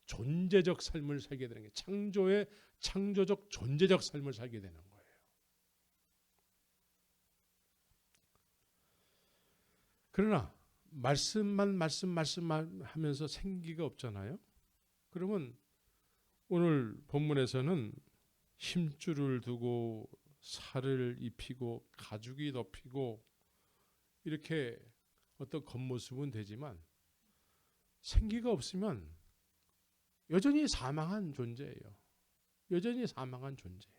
존재적 삶을 살게 되는 게 창조의 창조적 존재적 삶을 살게 되는 거예요. 그러나 말씀만 하면서 생기가 없잖아요. 그러면 오늘 본문에서는 힘줄을 두고 살을 입히고 가죽이 덮이고 이렇게 어떤 겉모습은 되지만 생기가 없으면 여전히 사망한 존재예요. 여전히 사망한 존재예요.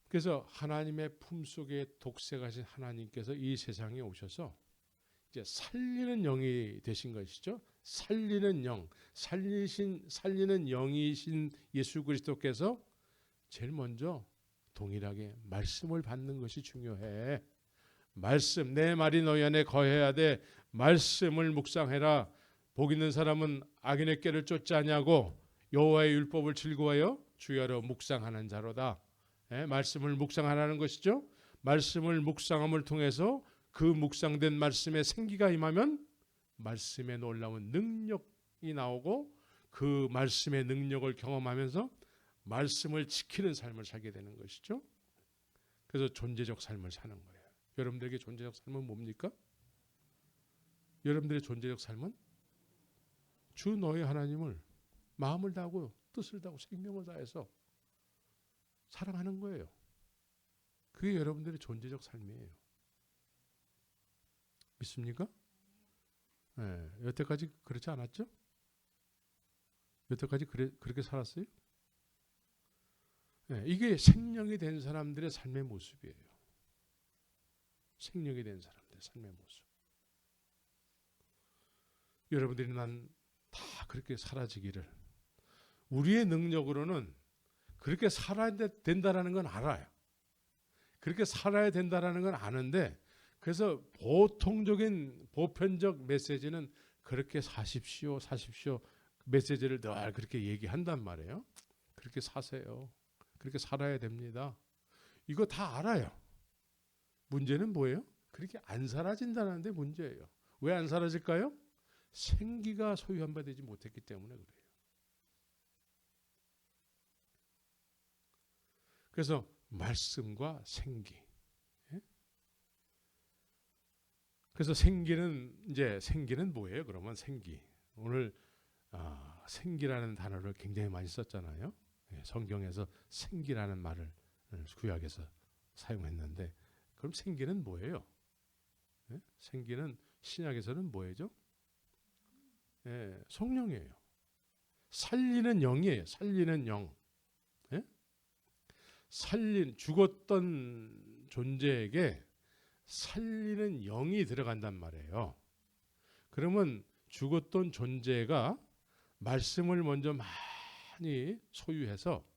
그래서 하나님의 품속에 독생하신 하나님께서 이 세상에 오셔서 이제 살리는 영이 되신 것이죠. 살리는 영, 살리는 영이신 예수 그리스도께서 제일 먼저 동일하게 말씀을 받는 것이 중요해. 말씀, 내 말이 너희 안에 거해야 돼. 말씀을 묵상해라. 복 있는 사람은 악인의 꾀를 쫓지 아니하고 여호와의 율법을 즐거워하여 주야로 묵상하는 자로다. 말씀을 묵상하라는 것이죠. 말씀을 묵상함을 통해서 그 묵상된 말씀에 생기가 임하면 말씀에 놀라운 능력이 나오고 그 말씀의 능력을 경험하면서 말씀을 지키는 삶을 살게 되는 것이죠. 그래서 존재적 삶을 사는 거예요. 여러분들에게 존재적 삶은 뭡니까? 여러분들의 존재적 삶은 주 너희 하나님을 마음을 다하고 뜻을 다하고 생명을 다해서 사랑하는 거예요. 그게 여러분들의 존재적 삶이에요. 믿습니까? 네, 여태까지 그렇지 않았죠? 여태까지 그렇게 살았어요? 이게 생명이 된 사람들의 삶의 모습이에요. 생명이 된 사람들의 삶의 모습. 여러분들이 난 다 그렇게 사라지기를, 우리의 능력으로는 그렇게 살아야 된다는 건 알아요. 그렇게 살아야 된다는 건 아는데, 그래서 보통적인 보편적 메시지는 그렇게 사십시오 메시지를 늘 그렇게 얘기한단 말이에요. 그렇게 사세요. 그렇게 살아야 됩니다. 이거 다 알아요. 문제는 뭐예요? 그렇게 안 사라진다는 데 문제예요. 왜 안 사라질까요? 생기가 소유한 바 되지 못했기 때문에 그래요. 그래서 말씀과 생기. 그래서 생기는 뭐예요? 그러면 생기. 오늘 생기라는 단어를 굉장히 많이 썼잖아요. 성경에서 생기라는 말을 구약에서 사용했는데, 그럼 생기는 뭐예요? 생기는 신약에서는 뭐예요? 성령이에요. 살리는 영이에요. 살리는 영. 죽었던 존재에게 살리는 영이 들어간단 말이에요. 그러면 죽었던 존재가 말씀을 먼저 많이 소유해서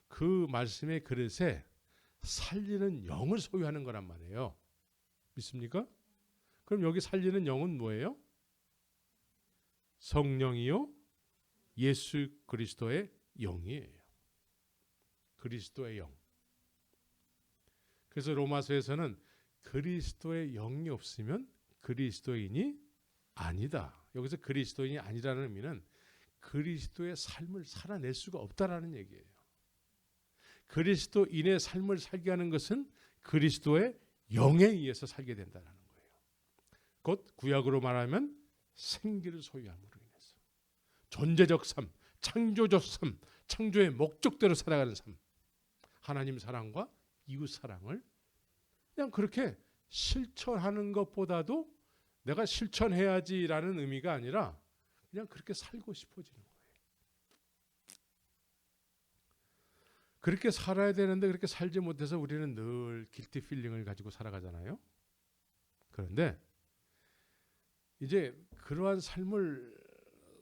그 말씀의 그릇에 살리는 영을 소유하는 거란 말이에요. 믿습니까? 그럼 여기 살리는 영은 뭐예요? 성령이요 예수 그리스도의 영이에요. 그리스도의 영. 그래서 로마서에서는 그리스도의 영이 없으면 그리스도인이 아니다. 여기서 그리스도인이 아니라는 의미는 그리스도의 삶을 살아낼 수가 없다라는 얘기예요. 그리스도인의 삶을 살게 하는 것은 그리스도의 영에 의해서 살게 된다는 거예요. 곧 구약으로 말하면 생기를 소유함으로 인해서 존재적 삶, 창조적 삶, 창조의 목적대로 살아가는 삶, 하나님 사랑과 이웃 사랑을 그냥 그렇게 실천하는 것보다도 내가 실천해야지라는 의미가 아니라 그냥 그렇게 살고 싶어지는 거예요. 그렇게 살아야 되는데 그렇게 살지 못해서 우리는 늘 길티 필링을 가지고 살아가잖아요. 그런데 이제 그러한 삶을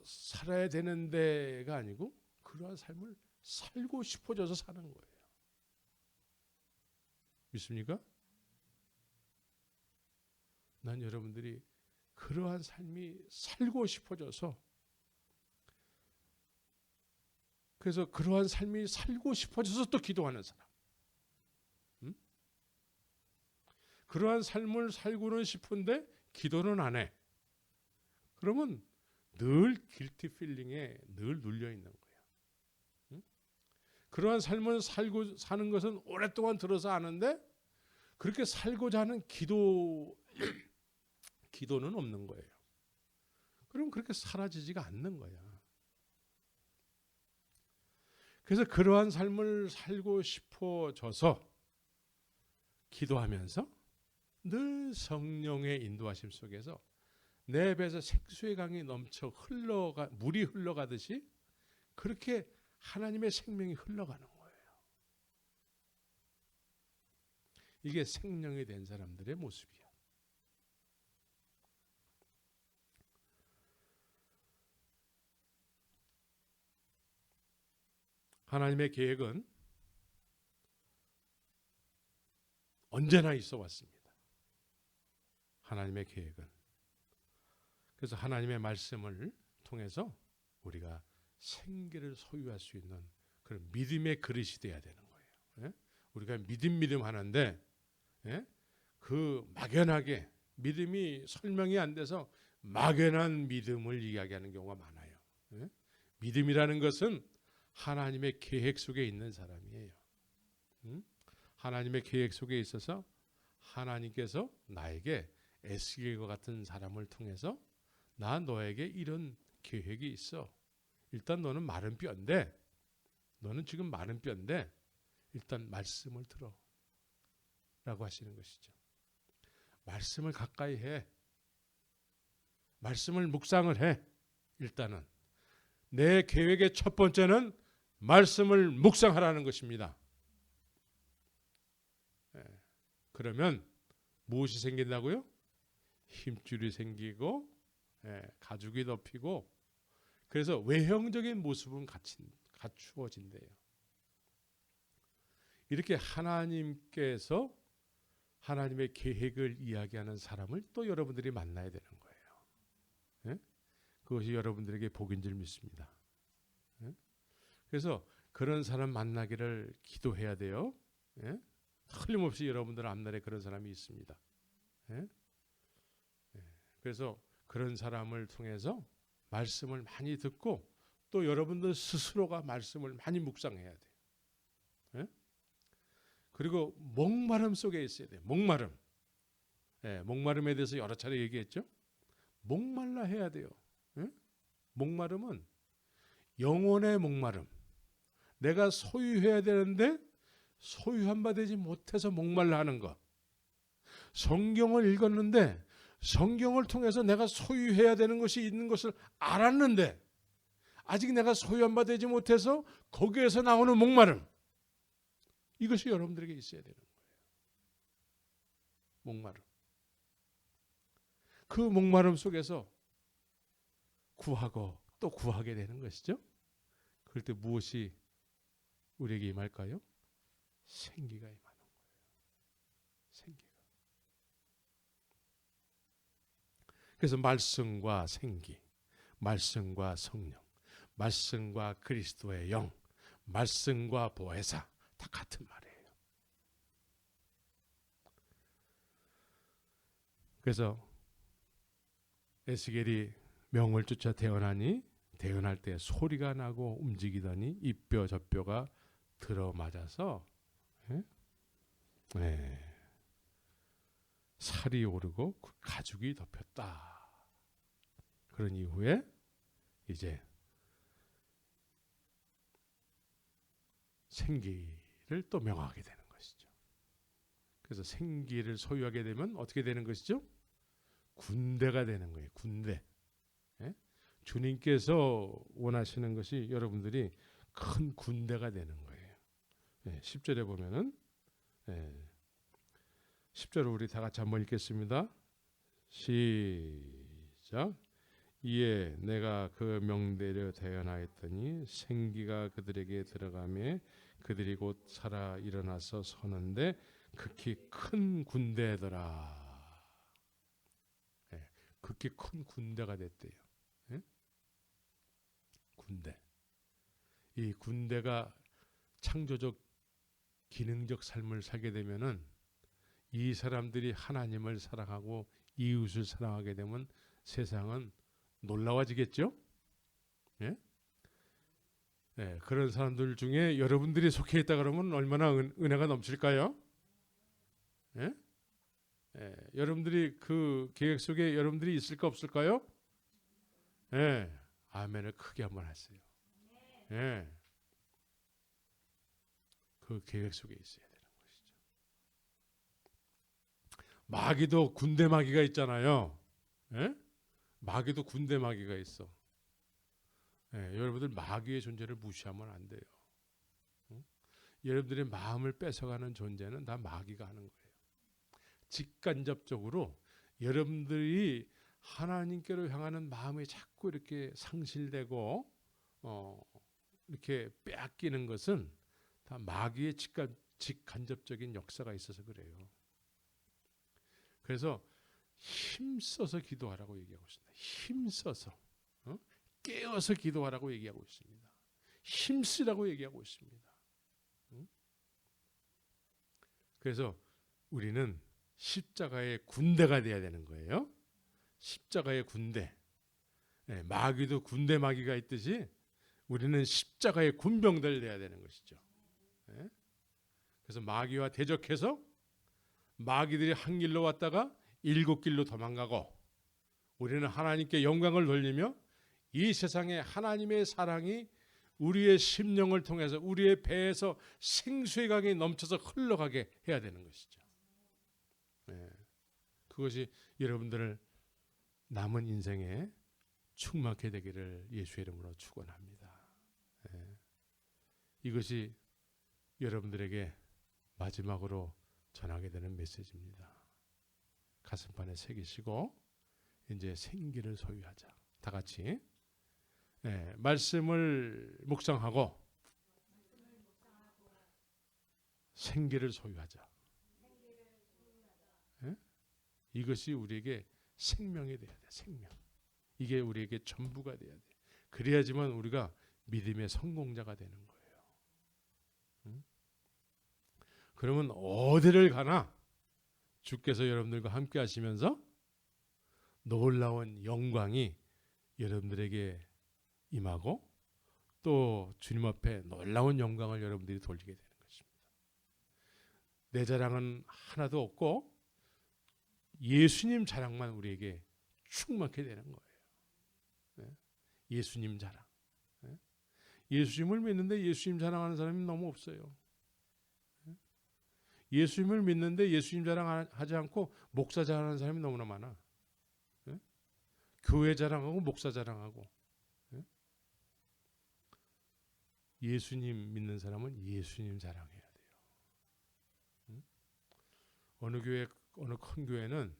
살아야 되는 데가 아니고 그러한 삶을 살고 싶어져서 사는 거예요. 믿습니까? 난 여러분들이 그러한 삶이 살고 싶어져서, 그래서 그러한 삶이 살고 싶어져서 또 기도하는 사람, 그러한 삶을 살고는 싶은데 기도는 안 해. 그러면 늘 길티 필링에 늘 눌려 있는 거예요. 그러한 삶을 사는 것은 오랫동안 들어서 아는데 그렇게 살고자 하는 기도는 없는 거예요. 그럼 그렇게 사라지지가 않는 거야. 그래서 그러한 삶을 살고 싶어져서 기도하면서 늘 성령의 인도하심 속에서 내 배에서 생수의 강이 넘쳐 물이 흘러가듯이 그렇게 하나님의 생명이 흘러가는 거예요. 이게 생명이 된 사람들의 모습이야. 하나님의 계획은 언제나 있어 왔습니다. 하나님의 계획은. 그래서 하나님의 말씀을 통해서 우리가 생기를 소유할 수 있는 그런 믿음의 그릇이 돼야 되는 거예요. 우리가 믿음 하는데 그 막연하게 믿음이 설명이 안 돼서 막연한 믿음을 이야기하는 경우가 많아요. 믿음이라는 것은 하나님의 계획 속에 있는 사람이에요. 하나님의 계획 속에 있어서 하나님께서 나에게 에스겔과 같은 사람을 통해서 나 너에게 이런 계획이 있어. 일단 너는 마른 뼈인데, 너는 지금 마른 뼈인데 일단 말씀을 들어 라고 하시는 것이죠. 말씀을 가까이 해. 말씀을 묵상을 해. 일단은 내 계획의 첫 번째는 말씀을 묵상하라는 것입니다. 그러면 무엇이 생긴다고요? 힘줄이 생기고 가죽이 덮이고 그래서 외형적인 모습은 갖추어진대요. 이렇게 하나님께서 하나님의 계획을 이야기하는 사람을 또 여러분들이 만나야 되는 거예요. 그것이 여러분들에게 복인 줄 믿습니다. 그래서 그런 사람 만나기를 기도해야 돼요. 틀림없이 여러분들 앞날에 그런 사람이 있습니다. 그래서 그런 사람을 통해서 말씀을 많이 듣고 또 여러분들 스스로가 말씀을 많이 묵상해야 돼요. 그리고 목마름 속에 있어야 돼요. 목마름. 목마름에 대해서 여러 차례 얘기했죠. 목말라 해야 돼요. 목마름은 영혼의 목마름. 내가 소유해야 되는데 소유한 바 되지 못해서 목말라 하는 것. 성경을 읽었는데 성경을 통해서 내가 소유해야 되는 것이 있는 것을 알았는데 아직 내가 소유한 바 되지 못해서 거기에서 나오는 목마름. 이것이 여러분들에게 있어야 되는 거예요. 목마름. 그 목마름 속에서 구하고 또 구하게 되는 것이죠. 그럴 때 무엇이 우리에게 임할까요? 생기가 임하는 거예요. 생기가. 그래서 말씀과 생기, 말씀과 성령, 말씀과 그리스도의 영, 말씀과 보혜사 다 같은 말이에요. 그래서 에스겔이 명을 쫓아 태어나니 태어날 때 소리가 나고 움직이더니 이 뼈 저 뼈가 들어맞아서 살이 오르고 가죽이 덮였다. 그런 이후에 이제 생기를 또 명하게 되는 것이죠. 그래서 생기를 소유하게 되면 어떻게 되는 것이죠? 군대가 되는 거예요. 군대. 주님께서 원하시는 것이 여러분들이 큰 군대가 되는 거예요. 10절에 보면은 10절을 우리 다 같이 한번 읽겠습니다. 시작. 이에 내가 그 명대로 대언하였더니 생기가 그들에게 들어가매 그들이 곧 살아 일어나서 서는데 극히 큰 군대더라. 극히 큰 군대가 됐대요. 군대. 이 군대가 창조적 기능적 삶을 살게 되면은 이 사람들이 하나님을 사랑하고 이웃을 사랑하게 되면 세상은 놀라워지겠죠? 그런 사람들 중에 여러분들이 속해 있다 그러면 얼마나 은혜가 넘칠까요? 여러분들이 그 계획 속에 여러분들이 있을까 없을까요? 아멘을 크게 한번 하세요. 그 계획 속에 있어야 되는 것이죠. 마귀도 군대 마귀가 있잖아요. 마귀도 군대 마귀가 있어. 여러분들 마귀의 존재를 무시하면 안 돼요. 여러분들의 마음을 뺏어가는 존재는 다 마귀가 하는 거예요. 직간접적으로 여러분들이 하나님께로 향하는 마음이 자꾸 이렇게 상실되고 이렇게 빼앗기는 것은 다 마귀의 직간접적인 역사가 있어서 그래요. 그래서 힘써서 기도하라고 얘기하고 있습니다. 힘써서 깨어서 기도하라고 얘기하고 있습니다. 힘쓰라고 얘기하고 있습니다. 그래서 우리는 십자가의 군대가 돼야 되는 거예요. 십자가의 군대. 마귀도 군대 마귀가 있듯이 우리는 십자가의 군병들 돼야 되는 것이죠. 그래서 마귀와 대적해서 마귀들이 한 길로 왔다가 7길로 도망가고 우리는 하나님께 영광을 돌리며 이 세상에 하나님의 사랑이 우리의 심령을 통해서 우리의 배에서 생수의 강이 넘쳐서 흘러가게 해야 되는 것이죠. 그것이 여러분들을 남은 인생에 충만케 되기를 예수의 이름으로 축원합니다. 이것이 여러분들에게 마지막으로 전하게 되는 메시지입니다. 가슴판에 새기시고 이제 생기를 소유하자. 다 같이 말씀을 묵상하고 생기를 소유하자. 이것이 우리에게 생명이 돼야 돼. 생명. 이게 우리에게 전부가 돼야 돼. 그래야지만 우리가 믿음의 성공자가 되는 거예요. 그러면 어디를 가나 주께서 여러분들과 함께 하시면서 놀라운 영광이 여러분들에게 임하고 또 주님 앞에 놀라운 영광을 여러분들이 돌리게 되는 것입니다. 내 자랑은 하나도 없고 예수님 자랑만 우리에게 충만하게 되는 거예요. 예수님 자랑. 예수님을 믿는데 예수님 자랑하는 사람이 너무 없어요. 예수님을 믿는데 예수님 자랑하지 않고 목사 자랑하는 사람이 너무나 많아. 교회 자랑하고 목사 자랑하고. 예수님 믿는 사람은 예수님 자랑해야 돼요. 어느 교회, 어느 큰 교회는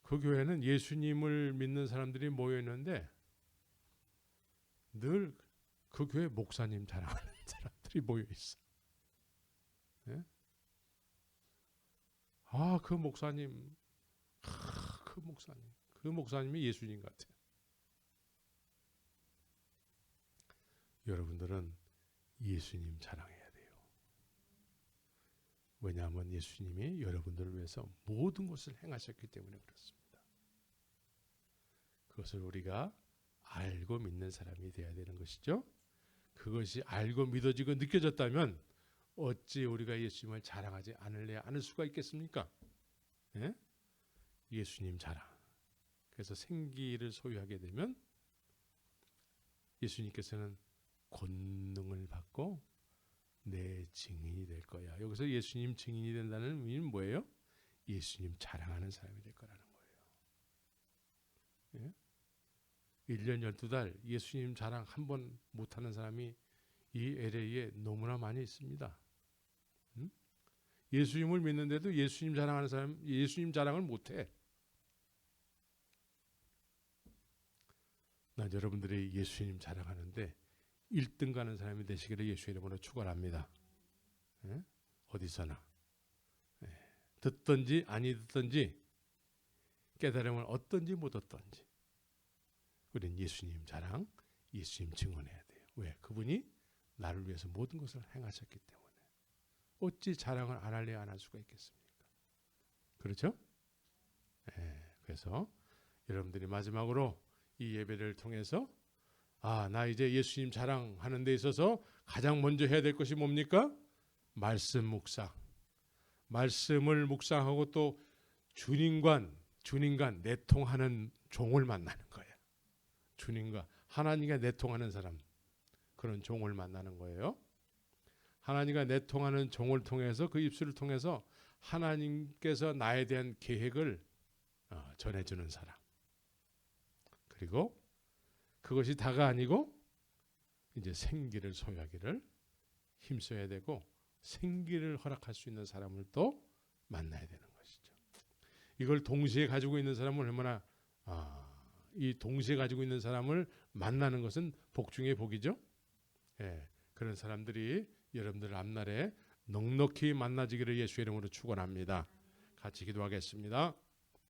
그 교회는 예수님을 믿는 사람들이 모여 있는데 늘 그 교회 목사님 자랑하는 사람들이 모여 있어. 그 목사님, 그 목사님이 예수님 같아. 여러분들은 예수님 자랑해야 돼요. 왜냐하면 예수님이 여러분들을 위해서 모든 것을 행하셨기 때문에 그렇습니다. 그것을 우리가 알고 믿는 사람이 되어야 되는 것이죠. 그것이 알고 믿어지고 느껴졌다면 어찌 우리가 예수님을 자랑하지 않을 수가 있겠습니까? 예수님 자랑. 그래서 생기를 소유하게 되면 예수님께서는 권능을 받고 내 증인이 될 거야. 여기서 예수님 증인이 된다는 의미는 뭐예요? 예수님 자랑하는 사람이 될 거라는 거예요. 1년 12달 예수님 자랑 한 번 못하는 사람이 이 LA에 너무나 많이 있습니다. 예수님을 믿는데도 예수님 자랑하는 사람, 예수님 자랑을 못해. 난 여러분들이 예수님 자랑하는데 1등 가는 사람이 되시기를 예수 이름으로 축원합니다. 어디서나 듣든지 아니 듣든지 깨달음을 얻든지 못 얻든지 우리는 예수님 자랑, 예수님 증언해야 돼요. 왜? 그분이 나를 위해서 모든 것을 행하셨기 때문에. 어찌 자랑을 안 할래 안 할 수가 있겠습니까? 그렇죠? 그래서 여러분들이 마지막으로 이 예배를 통해서 나 이제 예수님 자랑하는 데 있어서 가장 먼저 해야 될 것이 뭡니까? 말씀 묵상. 말씀을 묵상하고 또 주님과 내통하는 종을 만나는 거예요. 주님과 하나님과 내통하는 사람, 그런 종을 만나는 거예요. 하나님과 내통하는 종을 통해서 그 입술을 통해서 하나님께서 나에 대한 계획을 전해주는 사람. 그리고 그것이 다가 아니고 이제 생기를 소유하기를 힘써야 되고 생기를 허락할 수 있는 사람을 또 만나야 되는 것이죠. 이걸 동시에 가지고 있는 사람은 얼마나 이 동시에 가지고 있는 사람을 만나는 것은 복 중의 복이죠. 그런 사람들이 여러분들 앞날에 넉넉히 만나지기를 예수의 이름으로 축원합니다. 같이 기도하겠습니다.